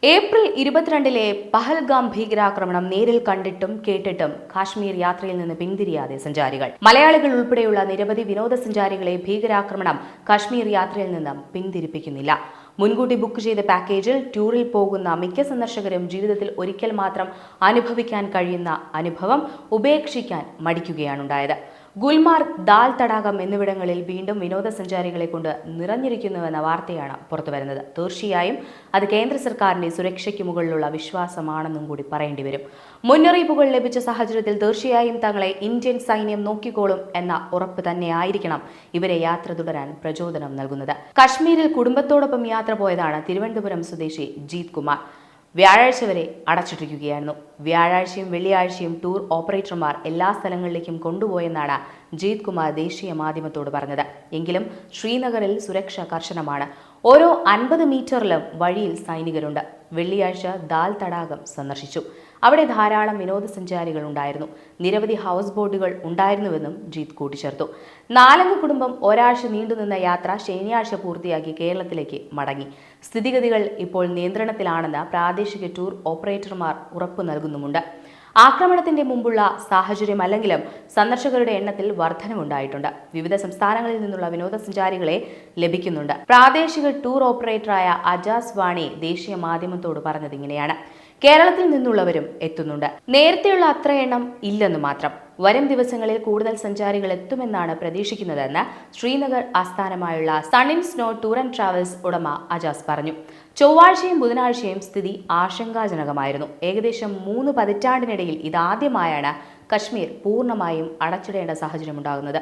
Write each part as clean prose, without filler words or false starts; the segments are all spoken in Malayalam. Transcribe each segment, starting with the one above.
ഏപ്രിൽ 22-ലെ പഹൽഗാം ഭീകരാക്രമണം നേരിൽ കണ്ടിട്ടും കേട്ടിട്ടും കാശ്മീർ യാത്രയിൽ നിന്ന് പിന്തിരിയാതെ സഞ്ചാരികൾ. മലയാളികൾ ഉൾപ്പെടെയുള്ള നിരവധി വിനോദസഞ്ചാരികളെ ഭീകരാക്രമണം കാശ്മീർ യാത്രയിൽ നിന്ന് പിന്തിരിപ്പിക്കുന്നില്ല. മുൻകൂട്ടി ബുക്ക് ചെയ്ത പാക്കേജിൽ ടൂറിൽ പോകുന്ന മിക്ക സന്ദർശകരും ജീവിതത്തിൽ ഒരിക്കൽ മാത്രം അനുഭവിക്കാൻ കഴിയുന്ന അനുഭവം ഉപേക്ഷിക്കാൻ മടിക്കുകയാണുണ്ടായത്. ഗുൽമാർഗ്, ദാൽ തടാകം എന്നിവിടങ്ങളിൽ വീണ്ടും വിനോദസഞ്ചാരികളെ കൊണ്ട് നിറഞ്ഞിരിക്കുന്നുവെന്ന വാർത്തയാണ് പുറത്തുവരുന്നത്. തീർച്ചയായും അത് കേന്ദ്ര സർക്കാരിന്റെ സുരക്ഷയ്ക്ക് മുകളിലുള്ള വിശ്വാസമാണെന്നും കൂടി പറയേണ്ടി വരും. മുന്നറിയിപ്പുകൾ ലഭിച്ച സാഹചര്യത്തിൽ തീർച്ചയായും തങ്ങളെ ഇന്ത്യൻ സൈന്യം നോക്കിക്കോളും എന്ന ഉറപ്പ് തന്നെയായിരിക്കണം ഇവരെ യാത്ര തുടരാൻ പ്രചോദനം നൽകുന്നത്. കശ്മീരിൽ കുടുംബത്തോടൊപ്പം യാത്ര പോയതാണ് തിരുവനന്തപുരം സ്വദേശി ജീത് കുമാർ. വ്യാഴാഴ്ച വരെ അടച്ചിട്ടിരിക്കുകയായിരുന്നു. വ്യാഴാഴ്ചയും വെള്ളിയാഴ്ചയും ടൂർ ഓപ്പറേറ്റർമാർ എല്ലാ സ്ഥലങ്ങളിലേക്കും കൊണ്ടുപോയെന്നാണ് ജീത് കുമാർ ദേശീയ മാധ്യമത്തോട് പറഞ്ഞത്. എങ്കിലും ശ്രീനഗറിൽ സുരക്ഷ കർശനമാണ്. ഓരോ 50 മീറ്ററിലും വഴിയിൽ സൈനികരുണ്ട്. വെള്ളിയാഴ്ച ദാൽ തടാകം സന്ദർശിച്ചു. അവിടെ ധാരാളം വിനോദസഞ്ചാരികൾ ഉണ്ടായിരുന്നു. നിരവധി ഹൗസ് ബോട്ടുകൾ ഉണ്ടായിരുന്നുവെന്നും ജീത് കൂട്ടിച്ചേർത്തു. 4 കുടുംബം ഒരാഴ്ച നീണ്ടുനിന്ന യാത്ര ശനിയാഴ്ച പൂർത്തിയാക്കി കേരളത്തിലേക്ക് മടങ്ങി. സ്ഥിതിഗതികൾ ഇപ്പോൾ നിയന്ത്രണത്തിലാണെന്ന് പ്രാദേശിക ടൂർ ഓപ്പറേറ്റർമാർ ഉറപ്പു നൽകുന്നുമുണ്ട്. ആക്രമണത്തിന്റെ മുമ്പുള്ള സാഹചര്യമല്ലെങ്കിലും സന്ദർശകരുടെ എണ്ണത്തിൽ വർധനവുണ്ടായിട്ടുണ്ട്. വിവിധ സംസ്ഥാനങ്ങളിൽ നിന്നുള്ള വിനോദസഞ്ചാരികളെ ലഭിക്കുന്നുണ്ട്. പ്രാദേശിക ടൂർ ഓപ്പറേറ്ററായ അജാസ് വാണി ദേശീയ മാധ്യമത്തോട് പറഞ്ഞത് ഇങ്ങനെയാണ്: കേരളത്തിൽ നിന്നുള്ളവരും എത്തുന്നുണ്ട്. നേരത്തെയുള്ള അത്ര എണ്ണം ഇല്ലെന്ന് മാത്രം. വരും ദിവസങ്ങളിൽ കൂടുതൽ സഞ്ചാരികൾ എത്തുമെന്നാണ് പ്രതീക്ഷിക്കുന്നതെന്ന് ശ്രീനഗർ ആസ്ഥാനമായുള്ള Sun in Snow Tour and Travels ഉടമ അജാസ് പറഞ്ഞു. ചൊവ്വാഴ്ചയും ബുധനാഴ്ചയും സ്ഥിതി ആശങ്കാജനകമായിരുന്നു. ഏകദേശം 3 പതിറ്റാണ്ടിനിടയിൽ ഇതാദ്യമായാണ് കശ്മീർ പൂർണ്ണമായും അടച്ചിടേണ്ട സാഹചര്യമുണ്ടാകുന്നത്.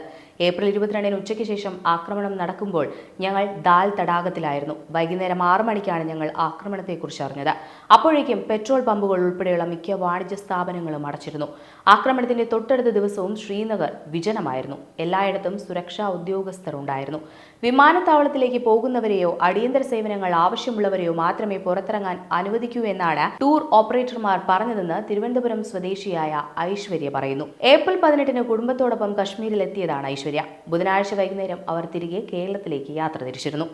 ഏപ്രിൽ 22-ന് ഉച്ചയ്ക്ക് ശേഷം ആക്രമണം നടക്കുമ്പോൾ ഞങ്ങൾ ദാൽ തടാകത്തിലായിരുന്നു. വൈകുന്നേരം 6 മണിക്കാണ് ഞങ്ങൾ ആക്രമണത്തെക്കുറിച്ച് അറിഞ്ഞത്. അപ്പോഴേക്കും പെട്രോൾ പമ്പുകൾ ഉൾപ്പെടെയുള്ള മിക്ക വാണിജ്യ സ്ഥാപനങ്ങളും അടച്ചിരുന്നു. ആക്രമണത്തിന്റെ തൊട്ടടുത്ത ദിവസവും ശ്രീനഗർ വിജനമായിരുന്നു. എല്ലായിടത്തും സുരക്ഷാ ഉദ്യോഗസ്ഥർ ഉണ്ടായിരുന്നു. വിമാനത്താവളത്തിലേക്ക് പോകുന്നവരെയോ അടിയന്തര സേവനങ്ങൾ ആവശ്യമുള്ളവരെയോ മാത്രമേ പുറത്തിറങ്ങാൻ അനുവദിക്കൂ എന്നാണ് ടൂർ ഓപ്പറേറ്റർമാർ പറഞ്ഞതെന്ന് തിരുവനന്തപുരം സ്വദേശിയായ ഐശ്വര്യ പറയുന്നു. ഏപ്രിൽ 18-ന് കുടുംബത്തോടൊപ്പം കശ്മീരിൽ എത്തിയതാണ് ഐശ്വര്യ. ബുധനാഴ്ച വൈകുന്നേരം അവർ തിരികെ കേരളത്തിലേക്ക് യാത്ര തിരിച്ചിരുന്നു.